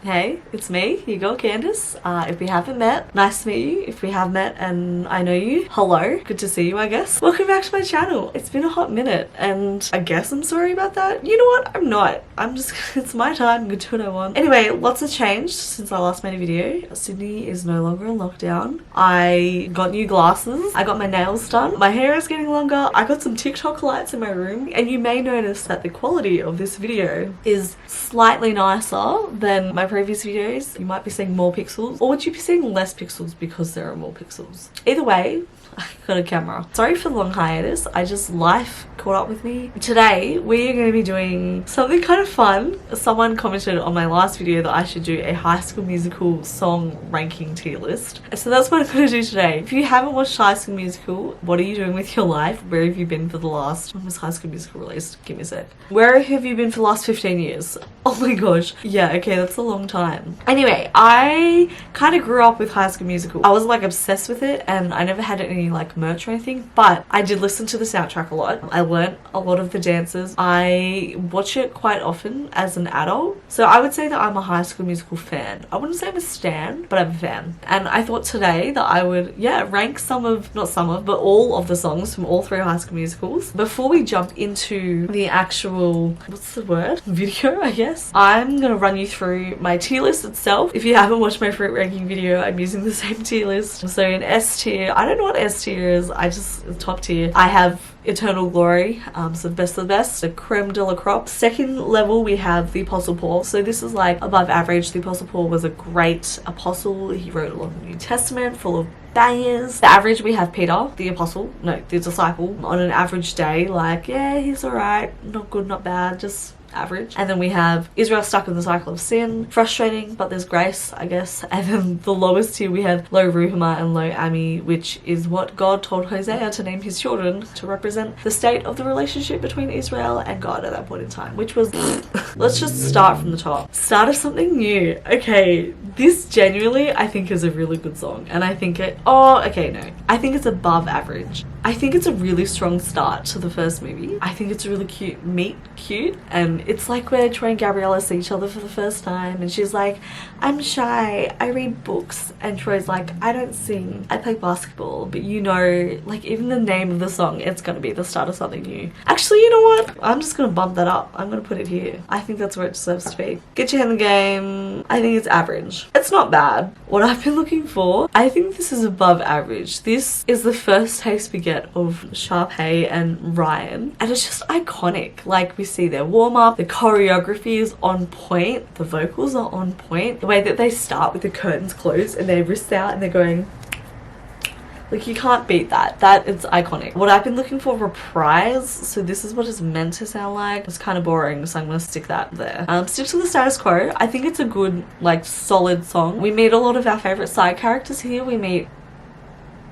Hey, it's me, your girl Candace. If we haven't met, nice to meet you. If we have met and I know you, hello. Good to see you, I guess. Welcome back to my channel. It's been a hot minute and I guess I'm sorry about that. You know what? I'm not. It's my time. I'm gonna do what I want. Anyway, lots has changed since I last made a video. Sydney is no longer in lockdown. I got new glasses. I got my nails done. My hair is getting longer. I got some TikTok lights in my room. And you may notice that the quality of this video is slightly nicer than my previous videos. You might be seeing more pixels, or would you be seeing less pixels because there are more pixels? Either way, I got a camera. Sorry for the long hiatus. Life caught up with me. Today we are going to be doing something kind of fun. Someone commented on my last video that I should do a High School Musical song ranking tier list. So that's what I'm going to do today. If you haven't watched High School Musical, what are you doing with your life? Where have you been for the last... When was High School Musical released? Give me a sec. Where have you been for the last 15 years? Oh my gosh. Yeah, okay, that's a long time. Anyway, I kind of grew up with High School Musical. I was like obsessed with it and I never had any like merch or anything, but I did listen to the soundtrack a lot. I learned a lot of the dances. I watch it quite often as an adult. So I would say that I'm a High School Musical fan. I wouldn't say I'm a stan, but I'm a fan. And I thought today that I would, rank but all of the songs from all three High School Musicals. Before we jump into the actual, video, I guess. I'm gonna run you through my tier list itself. If you haven't watched my fruit ranking video, I'm using the same tier list. So in S tier, I don't know what S tier is, top tier, I have Eternal Glory, so best of the best, the creme de la crop. Second level we have the Apostle Paul, so this is like above average. The Apostle Paul was a great apostle. He wrote a lot of the New Testament full of bangers. The average we have Peter, the disciple, on an average day, like, yeah, he's alright, not good, not bad, just average. And then we have Israel stuck in the cycle of sin, frustrating, but there's grace, I guess. And then the lowest tier we have Lo Ruhamah and Lo Ami, which is what God told Hosea to name his children to represent the state of the relationship between Israel and God at that point in time, which was let's just start from the top. Start of something new. Okay, this genuinely I think is a really good song, and I think I think it's above average. I think it's a really strong start to the first movie. I think it's a really cute cute, and it's like where Troy and Gabriella see each other for the first time and she's like, I'm shy, I read books, and Troy's like, I don't sing, I play basketball. But you know, like, even the name of the song, it's gonna be the start of something new. Actually, you know what? I'm just gonna bump that up. I'm gonna put it here. I think that's where it deserves to be. Get your head in the game. I think it's average. It's not bad. What I've been looking for, I think this is above average. This is the first taste we get of Sharpay and Ryan, and it's just iconic. Like, we see their warm-up, the choreography is on point, the vocals are on point, the way that they start with the curtains closed and their wrists out and they're going, like, you can't beat that. That is iconic. What I've been looking for, reprise. So this is what it's meant to sound like. It's kind of boring, so I'm gonna stick that there. Stick to the status quo. I think it's a good, like, solid song. We meet a lot of our favorite side characters here. We meet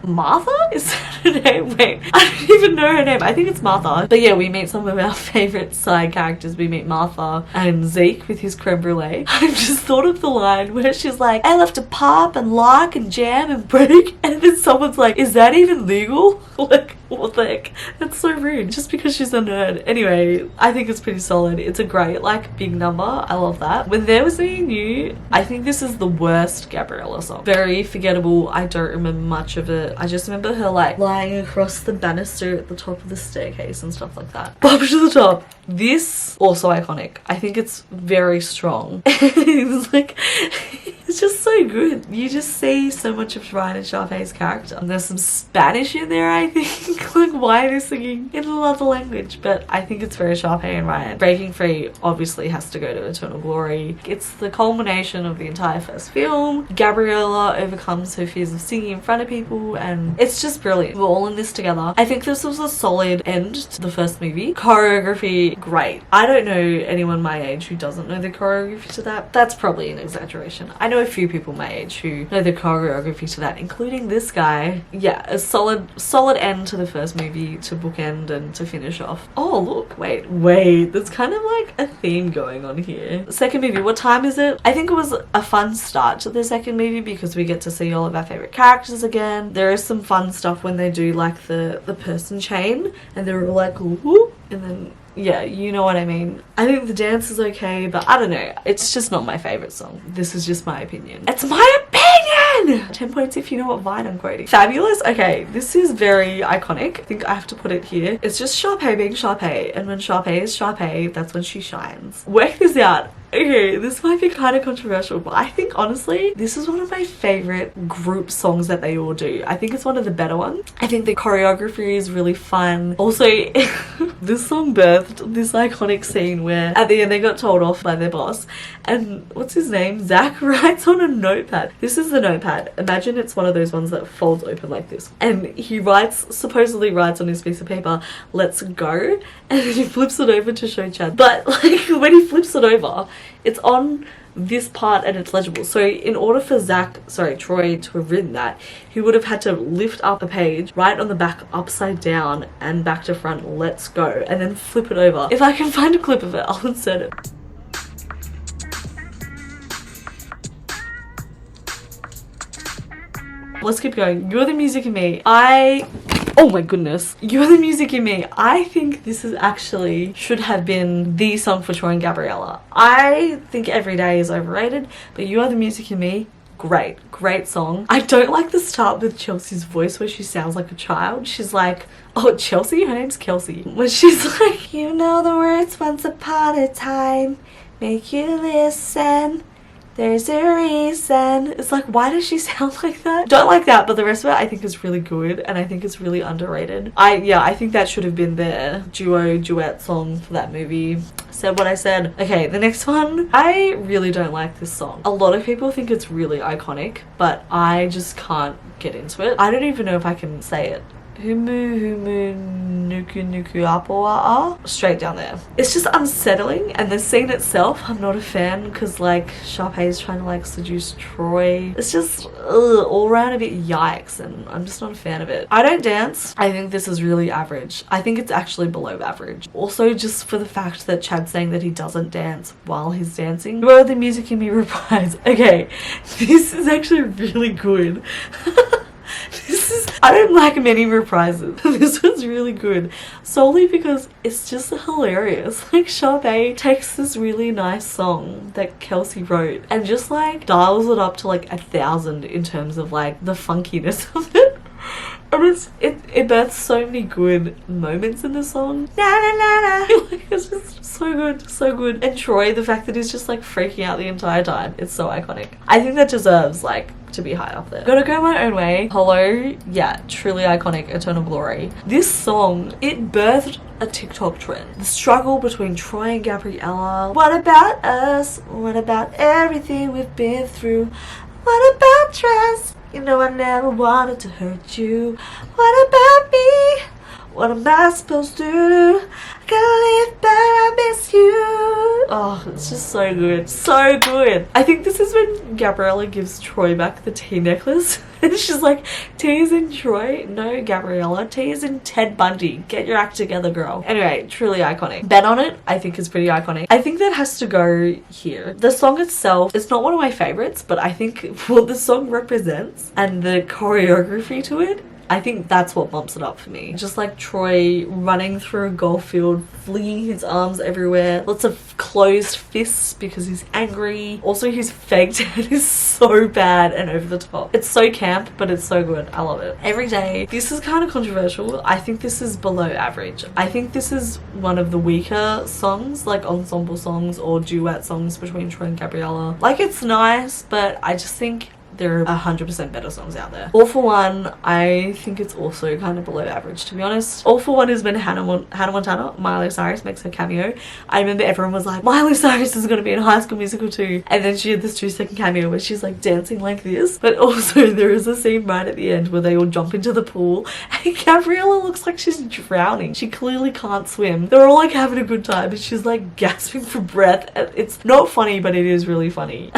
Martha? Is that her name? Wait, I don't even know her name. I think it's Martha. But yeah, we meet some of our favorite side characters. We meet Martha and Zeke with his creme brulee. I've just thought of the line where she's like, I love to pop and lock and jam and break, and then someone's like, is that even legal? Like, what the heck? That's so rude, just because she's a nerd. Anyway, I think it's pretty solid. It's a great, like, big number. I love that. When There Was Me and You, I think this is the worst Gabriella song. Very forgettable. I don't remember much of it. I just remember her, like, lying across the banister at the top of the staircase and stuff like that. Up to the top. This, also iconic. I think it's very strong. It's like, it's just so good. You just see so much of Ryan and Sharpay's character. And there's some Spanish in there, I think. Like, why are they singing in another language? But I think it's very Sharpay and Ryan. Breaking Free obviously has to go to Eternal Glory. It's the culmination of the entire first film. Gabriella overcomes her fears of singing in front of people, and it's just brilliant. We're all in this together. I think this was a solid end to the first movie. Choreography, great. I don't know anyone my age who doesn't know the choreography to that. That's probably an exaggeration. I know a few people my age who know the choreography to that, including this guy. Yeah, a solid end to the first movie to bookend and to finish off. Oh, look, wait, there's kind of like a theme going on here. Second movie, what time is it? I think it was a fun start to the second movie because we get to see all of our favorite characters again. There is some fun stuff when they do like the person chain and they're all like, whoop, and then yeah, you know what I mean. I think the dance is okay, but I don't know. It's just not my favorite song. This is just my opinion. It's my opinion! 10 points if you know what Vine I'm quoting. Fabulous? Okay, this is very iconic. I think I have to put it here. It's just Sharpay being Sharpay, and when Sharpay is Sharpay, that's when she shines. Work this out. Okay, this might be kind of controversial, but I think honestly, this is one of my favorite group songs that they all do. I think it's one of the better ones. I think the choreography is really fun. Also, this song birthed this iconic scene where at the end they got told off by their boss, and what's his name? Zach writes on a notepad. This is the notepad. Imagine it's one of those ones that folds open like this. And he supposedly writes on his piece of paper, "Let's go," and then he flips it over to show Chad. But like when he flips it over, it's on this part and it's legible. So in order for Troy to have written that, he would have had to lift up the page, write on the back upside down and back to front, "Let's go," and then flip it over. If I can find a clip of it, I'll insert it. Let's keep going. You're the Music in Me. Oh my goodness. You're the Music in Me. I think this is actually should have been the song for Troy and Gabriella. I think Every Day is overrated, but You Are the Music in Me, great song. I don't like the start with Chelsea's voice where she sounds like a child. She's like, oh, Chelsea? Her name's Kelsey. When she's like, "You know the words once upon a time, make you listen. There's a reason." It's like, why does she sound like that? Don't like that, but the rest of it I think is really good, and I think it's really underrated. I think that should have been their duet song for that movie. Said what I said. Okay, the next one. I really don't like this song. A lot of people think it's really iconic, but I just can't get into it. I don't even know if I can say it. Humu nuku nuku apoa. Straight down there. It's just unsettling, and the scene itself I'm not a fan because like Sharpay is trying to like seduce Troy. It's just all around a bit yikes, and I'm just not a fan of it. I don't dance. I think this is really average. I think it's actually below average. Also just for the fact that Chad's saying that he doesn't dance while he's dancing. You Are the Music in Me reprise. Okay, this is actually really good. I don't like many reprises. This one's really good, solely because it's just hilarious. Like Sharpay takes this really nice song that Kelsey wrote and just like dials it up to like 1,000 in terms of like the funkiness of it. And it births so many good moments in the song. Na na na na. Like, it's just so good, so good. And Troy, the fact that he's just like freaking out the entire time, it's so iconic. I think that deserves like to be high up there. Gotta Go My Own Way. Hello, yeah, truly iconic. Eternal Glory. This song, it birthed a TikTok trend. The struggle between Troy and Gabriella. What about us? What about everything we've been through? What about trust? You know I never wanted to hurt you. What about me? What am I supposed to do? I gotta live, but I miss you. Oh, it's just so good. So good. I think this is when Gabriella gives Troy back the tea necklace. And she's like, "T is in Troy." No, Gabriella. T is in Ted Bundy. Get your act together, girl. Anyway, truly iconic. Bet on It, I think is pretty iconic. I think that has to go here. The song itself, it's not one of my favorites, but I think what the song represents and the choreography to it, I think that's what bumps it up for me. Just like Troy running through a golf field, flinging his arms everywhere. Lots of closed fists because he's angry. Also, his fake tan is so bad and over the top. It's so camp, but it's so good. I love it. Every Day. This is kind of controversial. I think this is below average. I think this is one of the weaker songs, like ensemble songs or duet songs between Troy and Gabriella. Like, it's nice, but I just think there are 100% better songs out there. All For One, I think it's also kind of below average, to be honest. All For One is when Hannah Montana, Miley Cyrus, makes her cameo. I remember everyone was like, Miley Cyrus is going to be in High School Musical too. And then she had this 2-second cameo where she's like dancing like this. But also there is a scene right at the end where they all jump into the pool and Gabriella looks like she's drowning. She clearly can't swim. They're all like having a good time and she's like gasping for breath. It's not funny, but it is really funny.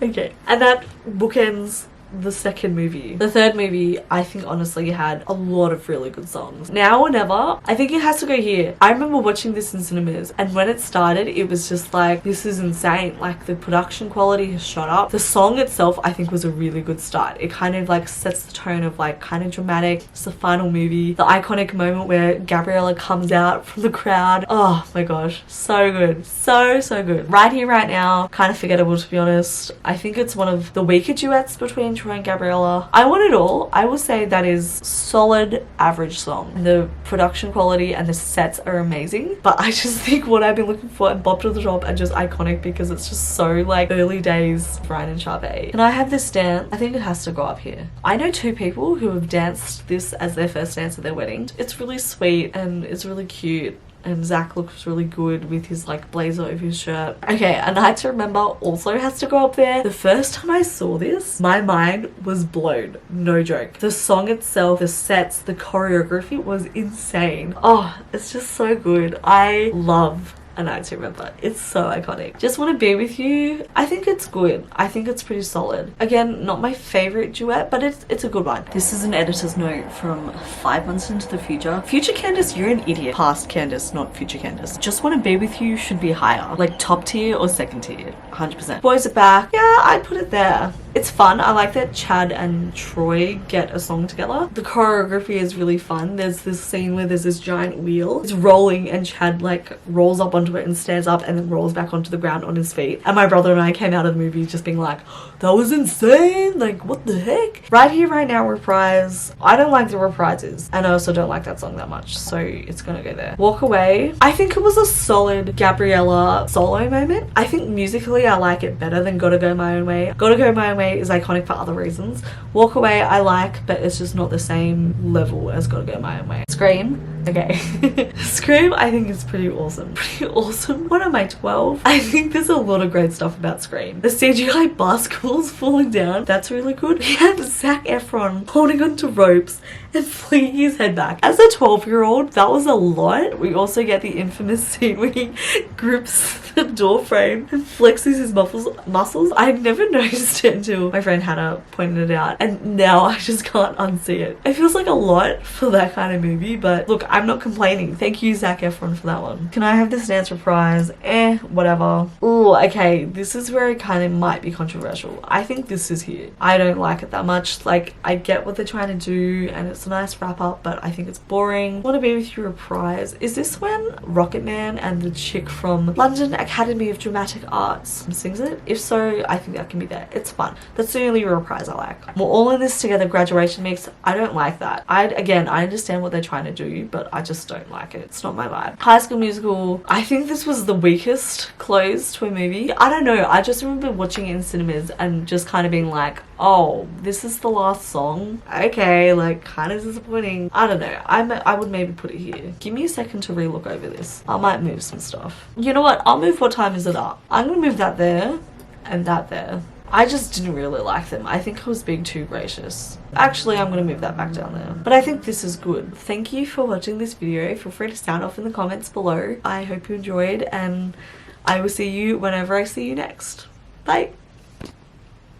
Okay. And that bookends the second movie. The third movie, I think honestly had a lot of really good songs. Now or Never, I think it has to go here. I remember watching this in cinemas, and when it started, it was just like, this is insane. Like, the production quality has shot up. The song itself, I think, was a really good start. It kind of like sets the tone of like kind of dramatic. It's the final movie. The iconic moment where Gabriella comes out from the crowd. Oh my gosh, so good. So good. Right Here, Right Now, kind of forgettable to be honest. I think it's one of the weaker duets between Troy and Gabriella. I Want It All, I will say that is solid average song. The production quality and the sets are amazing, but I just think What I've Been Looking For and Bob to the Top are just iconic because it's just so like early days Brian and Sharpay. Can I have this dance? I think it has to go up here. I know two people who have danced this as their first dance at their wedding. It's really sweet and it's really cute. And Zach looks really good with his like blazer over his shirt. Okay, A Night to Remember also has to go up there. The first time I saw this, my mind was blown. No joke. The song itself, the sets, the choreography was insane. Oh, it's just so good. I love A Night to Remember. It's so iconic. Just Want to Be With You, I think it's good. I think it's pretty solid. Again, not my favorite duet, but it's a good one. This is an editor's note from 5 months into the future. Future Candace, you're an idiot. Past Candace, not future Candace. Just Want to Be With You should be higher. Like top tier or second tier. 100%. Boys Are Back. Yeah, I'd put it there. It's fun. I like that Chad and Troy get a song together. The choreography is really fun. There's this scene where there's this giant wheel. It's rolling and Chad like rolls up onto it and stands up and then rolls back onto the ground on his feet. And my brother and I came out of the movie just being like, that was insane. Like, what the heck? Right Here, Right Now reprise. I don't like the reprises. And I also don't like that song that much. So it's gonna go there. Walk Away. I think it was a solid Gabriella solo moment. I think musically I like it better than Gotta Go My Own Way. Gotta Go My Own Way is iconic for other reasons. Walk Away I like, but it's just not the same level as Gotta Go My Own Way. Scream. Okay. Scream I think is pretty awesome. Pretty awesome. What am I, 12? I think there's a lot of great stuff about Scream. The CGI basketballs falling down, that's really good. We have Zac Efron holding onto ropes and flinging his head back. As a 12-year-old, that was a lot. We also get the infamous scene where he grips the door frame and flexes his muscles. I never noticed it until my friend Hannah pointed it out, and now I just can't unsee it. It feels like a lot for that kind of movie, but look, I'm not complaining. Thank you, Zac Efron, for that one. Can I have this dance reprise? Whatever. Ooh, okay, this is where it kind of might be controversial. I think this is here. I don't like it that much. Like, I get what they're trying to do, and it's a nice wrap up, but I think it's boring. Want to Be With You reprise. Is this when Rocket Man and the chick from London Academy of Dramatic Arts sings it? If so, I think that can be there. It's fun. That's the only reprise I like. We're All In This Together graduation mix. I don't like that. I understand what they're trying to do, but I just don't like it. It's not my vibe. High School Musical. I think this was the weakest close to a movie. I don't know. I just remember watching it in cinemas and just kind of being like, oh, this is the last song? Okay, like kind of disappointing. I don't know. I would maybe put it here. Give me a second to relook over this. I might move some stuff. You know what? I'll move What Time Is It Up. I'm gonna move that there and that there. I just didn't really like them. I think I was being too gracious. Actually, I'm going to move that back down there. But I think this is good. Thank you for watching this video. Feel free to sound off in the comments below. I hope you enjoyed, and I will see you whenever I see you next. Bye!